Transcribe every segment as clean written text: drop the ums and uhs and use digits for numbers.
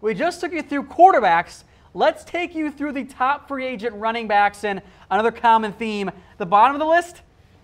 We just took you through quarterbacks. Let's take you through the top free agent running backs, and another common theme. The bottom of the list,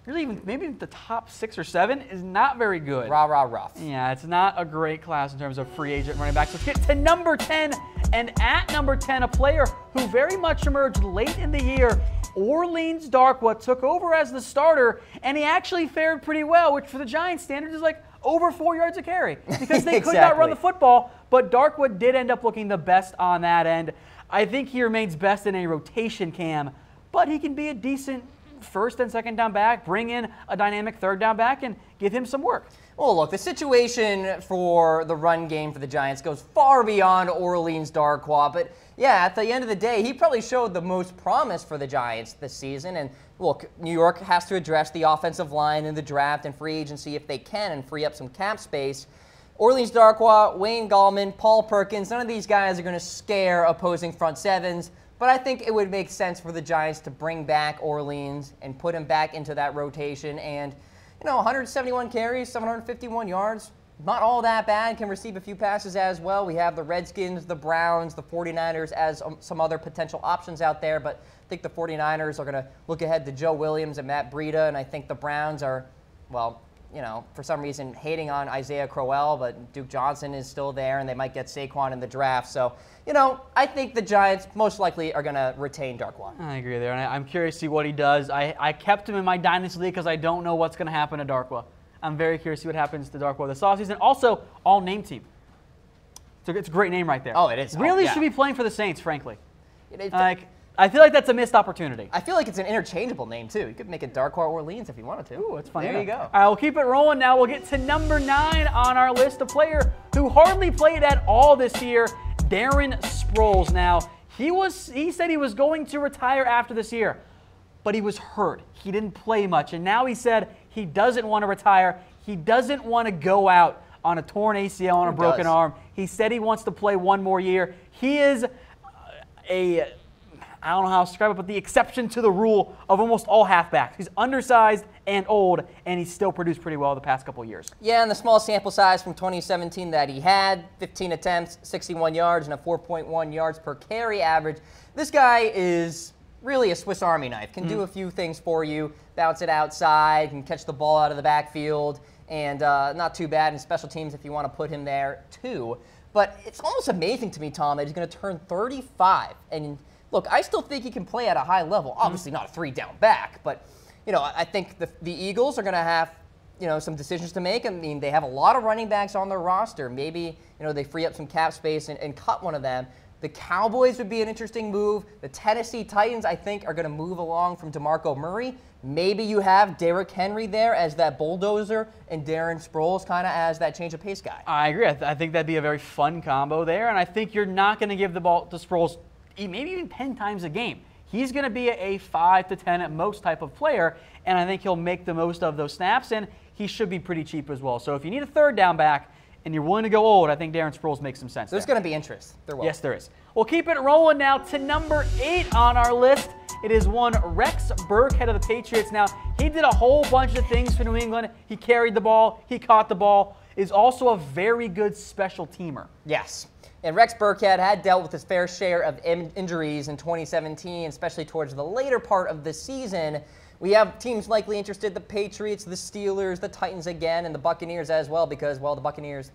really even maybe the top 6 or 7 is not very good. Rah, rah, rough. Yeah, it's not a great class in terms of free agent running backs. Let's get to number 10. And at number 10, a player who very much emerged late in the year, Orleans Darkwa, took over as the starter, and he actually fared pretty well, which for the Giants standards is like over 4 yards a carry because they could not run the football, but Darkwa did end up looking the best on that end. I think he remains best in a rotation, Cam, but he can be a decent first and second down back, bring in a dynamic third down back, and give him some work. Well, look, the situation for the run game for the Giants goes far beyond Orleans Darkwa, but yeah, at the end of the day, he probably showed the most promise for the Giants this season. And look, New York has to address the offensive line in the draft and free agency if they can and free up some cap space. Orleans Darkwa, Wayne Gallman, Paul Perkins, none of these guys are going to scare opposing front sevens, but I think it would make sense for the Giants to bring back Orleans and put him back into that rotation. And, 171 carries, 751 yards, not all that bad, can receive a few passes as well. We have the Redskins, the Browns, the 49ers as some other potential options out there, but I think the 49ers are going to look ahead to Joe Williams and Matt Breida, and I think the Browns are, well, for some reason hating on Isaiah Crowell, but Duke Johnson is still there, and they might get Saquon in the draft. So, I think the Giants most likely are going to retain Darkwa. I agree there, and I'm curious to see what he does. I kept him in my Dynasty League because I don't know what's going to happen to Darkwa. I'm very curious to see what happens to Darkwa this offseason. Also, all-name team. So it's a great name right there. Oh, it is. Really should be playing for the Saints, frankly. I feel like that's a missed opportunity. I feel like it's an interchangeable name, too. You could make it Darkwa Orleans if you wanted to. Ooh, it's fun. There you go. All right, we'll keep it rolling now. We'll get to number 9 on our list, a player who hardly played at all this year, Darren Sproles. Now, he said he was going to retire after this year, but he was hurt. He didn't play much, and now he said he doesn't want to retire. He doesn't want to go out on a torn ACL, on a broken arm. He said he wants to play one more year. He is I don't know how to describe it, but the exception to the rule of almost all halfbacks. He's undersized and old, and he's still produced pretty well the past couple of years. Yeah, and the small sample size from 2017 that he had, 15 attempts, 61 yards, and a 4.1 yards per carry average. This guy is really a Swiss Army knife. Can do a few things for you, bounce it outside, can catch the ball out of the backfield, and not too bad in special teams if you want to put him there too. But it's almost amazing to me, Tom, that he's going to turn 35. And look, I still think he can play at a high level. Obviously not a 3-down back, but I think the Eagles are going to have some decisions to make. I mean, they have a lot of running backs on their roster. Maybe they free up some cap space and cut one of them. The Cowboys would be an interesting move. The Tennessee Titans, I think, are going to move along from DeMarco Murray. Maybe you have Derrick Henry there as that bulldozer and Darren Sproles kind of as that change of pace guy. I agree. I think that'd be a very fun combo there, and I think you're not going to give the ball to Sproles maybe even 10 times a game. He's going to be a 5 to 10 at most type of player, and I think he'll make the most of those snaps, and he should be pretty cheap as well. So if you need a third down back and you're willing to go old, I think Darren Sproles makes some sense. There's going to be interest. There will. Yes, there is. We'll keep it rolling now to number 8 on our list. It is one Rex Burkhead of the Patriots. Now, he did a whole bunch of things for New England. He carried the ball. He caught the ball. Is also a very good special teamer. Yes. And Rex Burkhead had dealt with his fair share of injuries in 2017, especially towards the later part of the season. We have teams likely interested, the Patriots, the Steelers, the Titans again, and the Buccaneers as well, because, well, the Buccaneers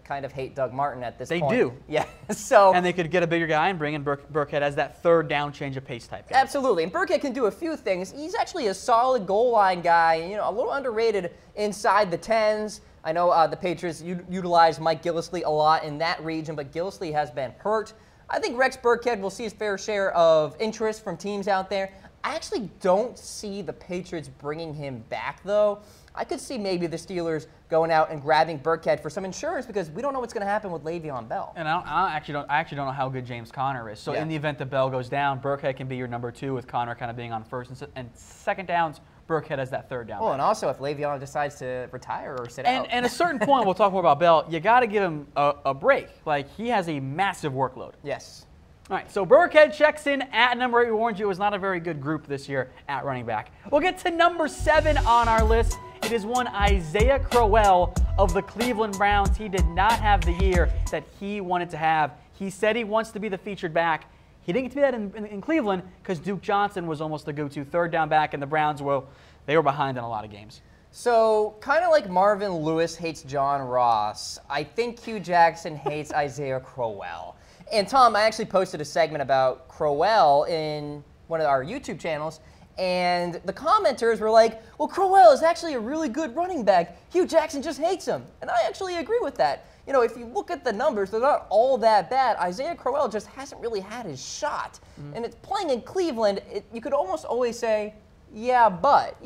kind of hate Doug Martin at this point. They do. Yeah. So. And they could get a bigger guy and bring in Burkhead as that third down change of pace type guy. Absolutely. And Burkhead can do a few things. He's actually a solid goal line guy, a little underrated inside the 10s. I know the Patriots utilize Mike Gillislee a lot in that region, but Gillislee has been hurt. I think Rex Burkhead will see his fair share of interest from teams out there. I actually don't see the Patriots bringing him back, though. I could see maybe the Steelers going out and grabbing Burkhead for some insurance because we don't know what's going to happen with Le'Veon Bell. And I actually don't know how good James Conner is. So in the event that Bell goes down, Burkhead can be your number 2 with Conner kind of being on first and second downs. Burkhead as that third down. Well, and also if Le'Veon decides to retire or sit out. And at a certain point, we'll talk more about Bell, you got to give him a break. Like, he has a massive workload. Yes. All right, so Burkhead checks in at number 8. We warned you it was not a very good group this year at running back. We'll get to number 7 on our list. It is one Isaiah Crowell of the Cleveland Browns. He did not have the year that he wanted to have. He said he wants to be the featured back. He didn't get to be that in Cleveland because Duke Johnson was almost the go-to third down back, and the Browns, well, they were behind in a lot of games. So, kind of like Marvin Lewis hates John Ross, I think Hugh Jackson hates Isaiah Crowell. And Tom, I actually posted a segment about Crowell in one of our YouTube channels, and the commenters were like, well, Crowell is actually a really good running back. Hugh Jackson just hates him. And I actually agree with that. You know, if you look at the numbers, they're not all that bad. Isaiah Crowell just hasn't really had his shot. And it's playing in Cleveland, you could almost always say, yeah, but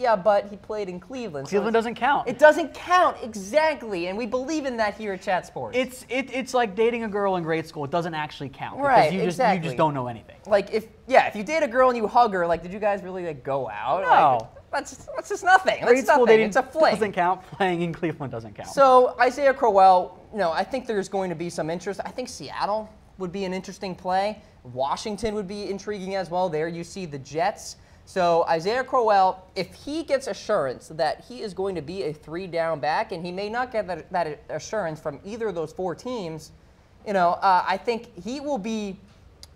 he played in Cleveland. Cleveland doesn't count. It doesn't count, exactly, and we believe in that here at Chat Sports. It's like dating a girl in grade school. It doesn't actually count. Right, because exactly. You just don't know anything. Like, if you date a girl and you hug her, like, did you guys really, like, go out? No. Like, that's just nothing. Grade That's school nothing. dating It's a fling. doesn't count. Playing in Cleveland doesn't count. So, Isaiah Crowell, I think there's going to be some interest. I think Seattle would be an interesting play. Washington would be intriguing as well. There you see the Jets. So Isaiah Crowell, if he gets assurance that he is going to be a 3-down back, and he may not get that assurance from either of those 4 teams, I think he will be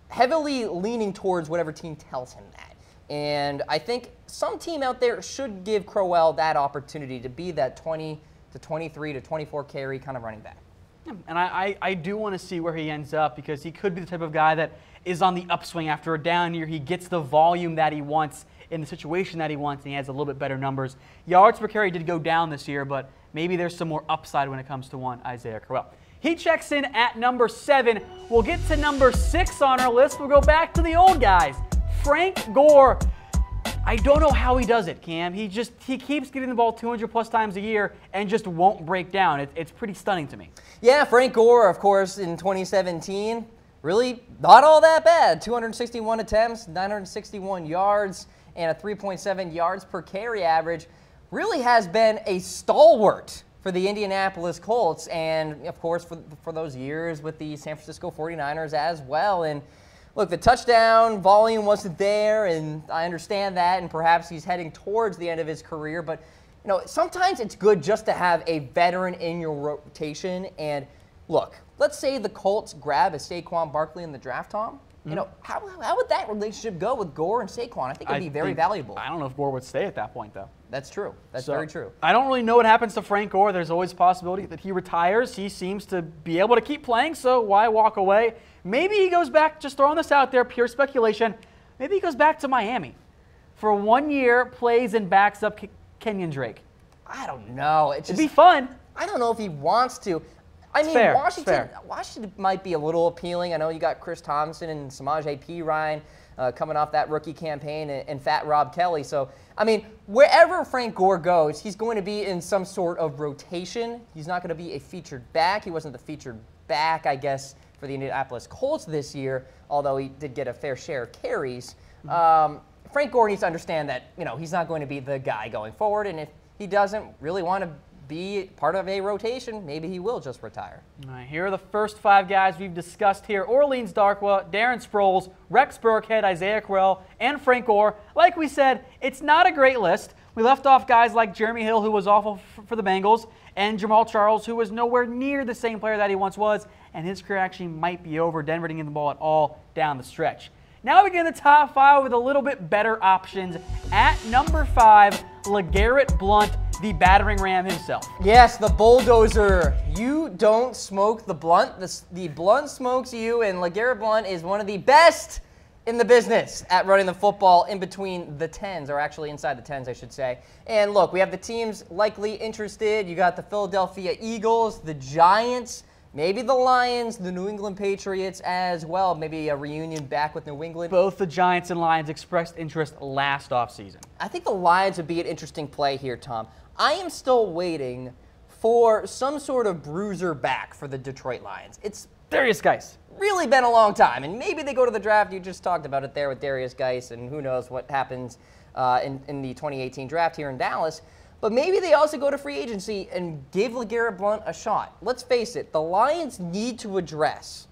heavily leaning towards whatever team tells him that. And I think some team out there should give Crowell that opportunity to be that 20 to 23 to 24 carry kind of running back. And I do want to see where he ends up, because he could be the type of guy that is on the upswing after a down year. He gets the volume that he wants in the situation that he wants, and he has a little bit better numbers. Yards per carry did go down this year, but maybe there's some more upside when it comes to one Isaiah Crowell. He checks in at number 7. We'll get to number 6 on our list. We'll go back to the old guys. Frank Gore. I don't know how he does it, Cam. He keeps getting the ball 200+ times a year and just won't break down. It's pretty stunning to me. Yeah, Frank Gore, of course, in 2017, really not all that bad. 261 attempts, 961 yards, and a 3.7 yards per carry average. Really has been a stalwart for the Indianapolis Colts, and of course for those years with the San Francisco 49ers as well. And look, the touchdown volume wasn't there, and I understand that, and perhaps he's heading towards the end of his career. But sometimes it's good just to have a veteran in your rotation. And look, let's say the Colts grab a Saquon Barkley in the draft, Tom. How would that relationship go with Gore and Saquon? I think it would be very valuable. I don't know if Gore would stay at that point, though. That's true. That's very true. I don't really know what happens to Frank Gore. There's always a possibility that he retires. He seems to be able to keep playing, so why walk away? Maybe he goes back, just throwing this out there, pure speculation. Maybe he goes back to Miami for 1 year, plays and backs up Kenyon Drake. I don't know. It'd be fun. I don't know if he wants to. I mean, fair. Washington might be a little appealing. I know you got Chris Thompson and Samaje Perine coming off that rookie campaign, and Fat Rob Kelly. So, I mean, wherever Frank Gore goes, he's going to be in some sort of rotation. He's not going to be a featured back. He wasn't the featured back, I guess, for the Indianapolis Colts this year, although he did get a fair share of carries. Frank Gore needs to understand that, he's not going to be the guy going forward, and if he doesn't really want to be part of a rotation, maybe he will just retire. All right, here are the first 5 guys we've discussed here. Orleans Darkwa, Darren Sproles, Rex Burkhead, Isaiah Crowell, and Frank Gore. Like we said, it's not a great list. We left off guys like Jeremy Hill, who was awful for the Bengals, and Jamal Charles, who was nowhere near the same player that he once was, and his career actually might be over. Denver didn't get the ball at all down the stretch. Now we get the top 5 with a little bit better options. At number 5, LeGarrette Blount, the battering ram himself. Yes, the bulldozer. You don't smoke the blunt. The blunt smokes you, and LeGarrette Blount is one of the best in the business at running the football in between the 10s, or actually inside the 10s, I should say. And look, we have the teams likely interested. You got the Philadelphia Eagles, the Giants, maybe the Lions, the New England Patriots as well. Maybe a reunion back with New England. Both the Giants and Lions expressed interest last offseason. I think the Lions would be an interesting play here, Tom. I am still waiting for some sort of bruiser back for the Detroit Lions. It's Darius Geis. Really been a long time, and maybe they go to the draft. You just talked about it there with Darius Geis, and who knows what happens in the 2018 draft here in Dallas. But maybe they also go to free agency and give LeGarrette Blount a shot. Let's face it, the Lions need to address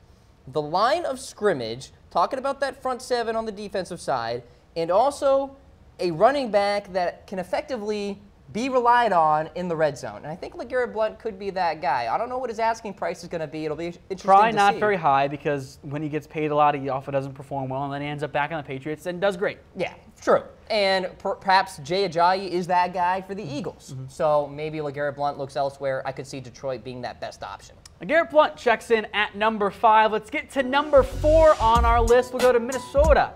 the line of scrimmage talking about that front seven on the defensive side, and also a running back that can effectively be relied on in the red zone. And I think LeGarrette Blount could be that guy. I don't know what his asking price is going to be. It'll be interesting Probably to not see. very high, because when he gets paid a lot, he often doesn't perform well, and then he ends up back on the Patriots and does great. Yeah, true. And perhaps Jay Ajayi is that guy for the Eagles. So maybe LeGarrette Blount looks elsewhere. I could see Detroit being that best option. LeGarrette Blount checks in at number 5. Let's get to number 4 on our list. We'll go to Minnesota.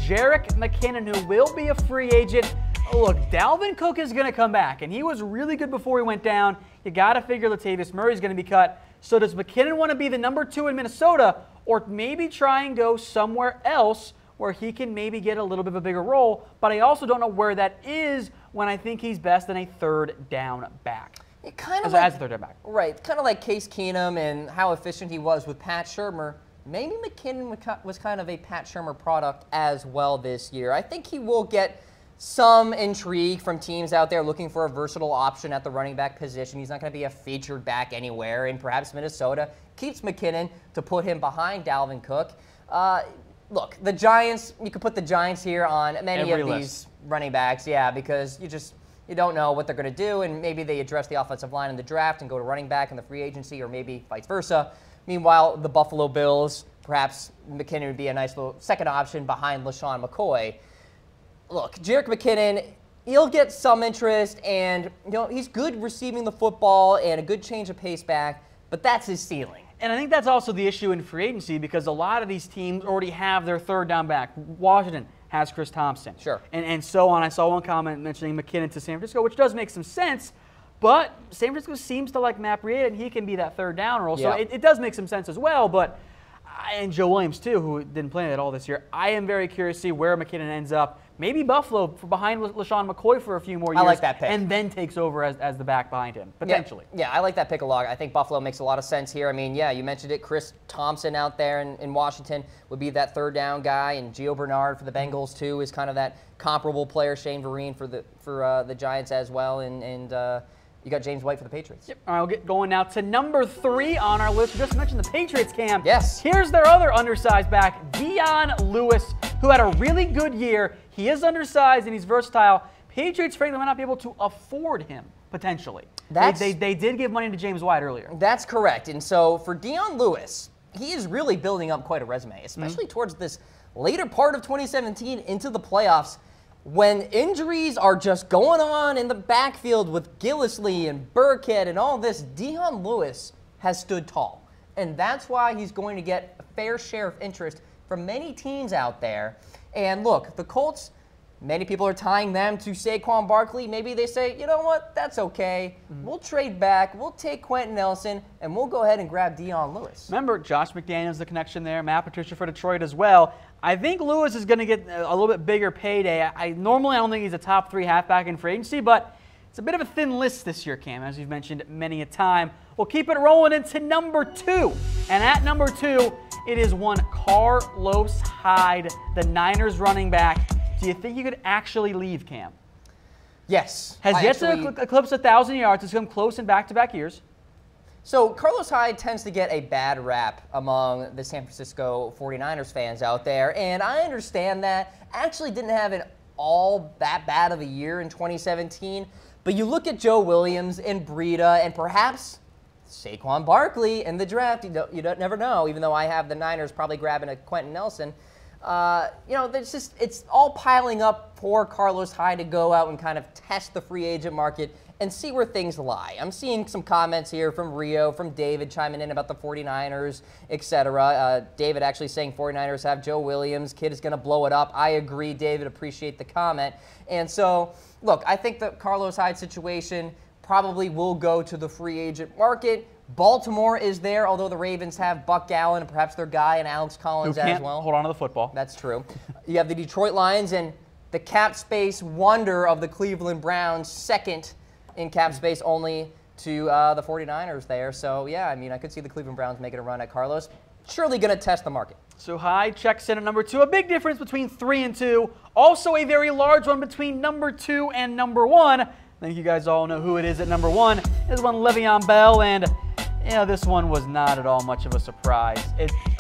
Jerick McKinnon, who will be a free agent. Look, Dalvin Cook is going to come back, and he was really good before he went down. You got to figure Latavius Murray is going to be cut. So does McKinnon want to be the number 2 in Minnesota, or maybe try and go somewhere else where he can maybe get a little bit of a bigger role? But I also don't know where that is when I think he's best in a third down back. Kind of as a third down back. Right, kind of like Case Keenum and how efficient he was with Pat Shurmur. Maybe McKinnon was kind of a Pat Shurmur product as well this year. I think he will get some intrigue from teams out there looking for a versatile option at the running back position. He's not going to be a featured back anywhere, and perhaps Minnesota keeps McKinnon to put him behind Dalvin Cook. Look, the Giants, you could put the Giants here on many of these running backs, yeah, because you don't know what they're going to do, and maybe they address the offensive line in the draft and go to running back in the free agency, or maybe vice versa. Meanwhile, the Buffalo Bills, perhaps McKinnon would be a nice little second option behind LaShawn McCoy. Look, Jerick McKinnon, he'll get some interest, and he's good receiving the football and a good change of pace back, but that's his ceiling. And I think that's also the issue in free agency, because a lot of these teams already have their third down back. Washington has Chris Thompson. Sure. And so on. I saw one comment mentioning McKinnon to San Francisco, which does make some sense. But San Francisco seems to like Matt Breida, and he can be that third down role. So it does make some sense as well. And Joe Williams, too, who didn't play at all this year. I am very curious to see where McKinnon ends up. Maybe Buffalo behind LaShawn McCoy for a few more years. I like that pick. And then takes over as the back behind him, potentially. Yeah, I like that pick a lot. I think Buffalo makes a lot of sense here. I mean, yeah, you mentioned it. Chris Thompson out there in Washington would be that third down guy, and Gio Bernard for the Bengals, too, is kind of that comparable player. Shane Vereen for the Giants as well, and you got James White for the Patriots. Yep. All right, we'll get going now to number 3 on our list. We just mentioned the Patriots, Cam. Yes. Here's their other undersized back, Dion Lewis, who had a really good year. He is undersized and he's versatile. Patriots, frankly, might not be able to afford him, potentially. They did give money to James White earlier. That's correct. And so for Dion Lewis, he is really building up quite a resume, especially towards this later part of 2017 into the playoffs, when injuries are just going on in the backfield with Gillislee and Burkhead and all this. Dion Lewis has stood tall, and that's why he's going to get a fair share of interest from many teams out there. And look, the Colts, many people are tying them to Saquon Barkley. Maybe they say, you know what, that's okay. We'll trade back, we'll take Quentin Nelson, and we'll go ahead and grab Dion Lewis. Remember, Josh McDaniels, the connection there, Matt Patricia for Detroit as well. I think Lewis is going to get a little bit bigger payday. Normally I don't think he's a top 3 halfback in free agency, but it's a bit of a thin list this year, Cam, as you've mentioned many a time. We'll keep it rolling into number 2. And at number 2, it is one Carlos Hyde, the Niners running back. Do you think he could actually leave, Cam? Yes. Has yet to eclipse 1,000 yards. It's come close in back-to-back years. So Carlos Hyde tends to get a bad rap among the San Francisco 49ers fans out there, and I understand that. Actually didn't have an all that bad of a year in 2017, but you look at Joe Williams and Breida and perhaps Saquon Barkley in the draft. You don't never know, even though I have the Niners probably grabbing a Quentin Nelson. It's all piling up for Carlos Hyde to go out and kind of test the free agent market and see where things lie. I'm seeing some comments here from Rio, from David chiming in about the 49ers, etc. David actually saying 49ers have Joe Williams. Kid is going to blow it up. I agree, David. Appreciate the comment. And so, look, I think the Carlos Hyde situation probably will go to the free agent market. Baltimore is there, although the Ravens have Buck Allen and perhaps their guy and Alex Collins as well. Hold on to the football. That's true. You have the Detroit Lions and the cap space wonder of the Cleveland Browns, second in cap space only to the 49ers there. So, yeah, I mean, I could see the Cleveland Browns making a run at Carlos. Surely going to test the market. So Hyde checks in at number 2. A big difference between 3 and 2. Also a very large one between number 2 and number 1. I think you guys all know who it is at number 1. It is one Le'Veon Bell, and this one was not at all much of a surprise.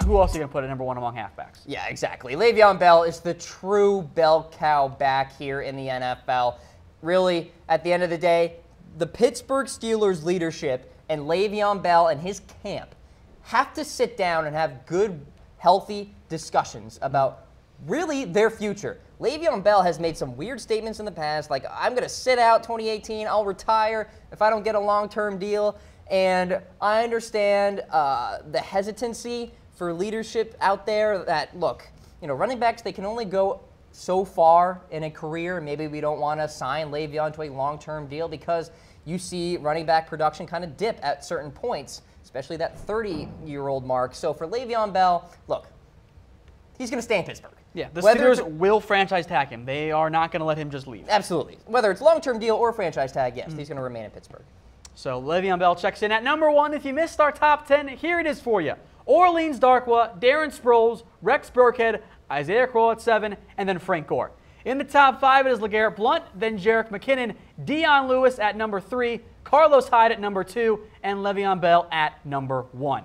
Who else are you going to put at number 1 among halfbacks? Yeah, exactly. Le'Veon Bell is the true bell cow back here in the NFL. Really, at the end of the day, the Pittsburgh Steelers leadership and Le'Veon Bell and his camp have to sit down and have good, healthy discussions about really their future. Le'Veon Bell has made some weird statements in the past, like, I'm going to sit out 2018, I'll retire if I don't get a long-term deal. And I understand the hesitancy for leadership out there that, look, running backs, they can only go so far in a career. Maybe we don't want to sign Le'Veon to a long-term deal because you see running back production kind of dip at certain points, especially that 30-year-old mark. So for Le'Veon Bell, look, he's going to stay in Pittsburgh. Yeah, the Steelers will franchise tag him. They are not going to let him just leave. Absolutely. Whether it's long-term deal or franchise tag, yes, he's going to remain in Pittsburgh. So Le'Veon Bell checks in at number 1. If you missed our top 10, here it is for you. Orleans Darkwa, Darren Sproles, Rex Burkhead, Isaiah Crowell at 7, and then Frank Gore. In the top 5, it is LeGarrette Blount, then Jerick McKinnon, Dion Lewis at number 3, Carlos Hyde at number 2, and Le'Veon Bell at number 1.